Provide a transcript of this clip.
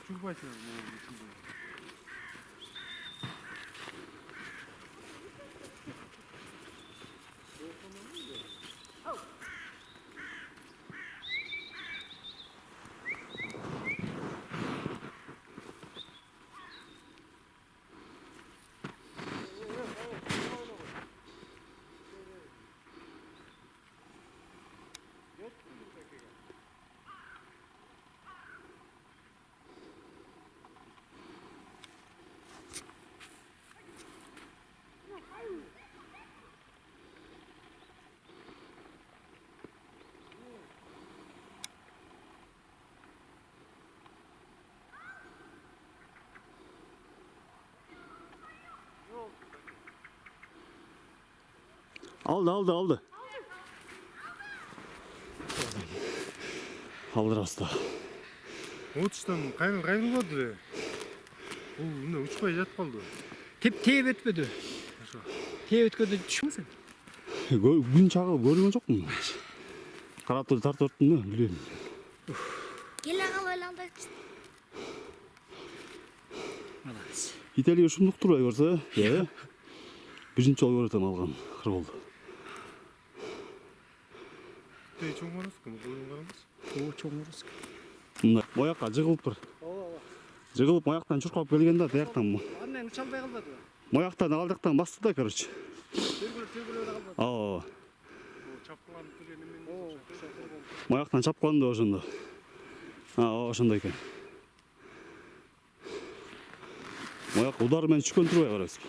Учурбайсың. Aldı. Aldı rasta. Отыштан кайрылбады эле. Бул эмне учпай жатып калды. Теп өтпөдү. Теп өткөндө түшмө сен? Күн чагып көргөн жокмун. Карап туруп тартып өттүм да, билем. Келе калып айлаңда. Молодец. Италия ушундук турбай көрсө, биринчи жолу көрөтөм алган кыр болду. Тей чоң барасыз, көйгөн караңыз. О, чоң орус. Мына моякка жыгылып бир. Жыгылып мояктан чуркап келген да, тияктан. Андан уча албай калбады. Мояктан алдыктан басты да, короче. Тергөлөп калбады. Aa, Чапкыланып келген эмен. мояктан чапкан да ошондо. Ошондой экен. Мояк удары менен түшкөн турбай карайсың.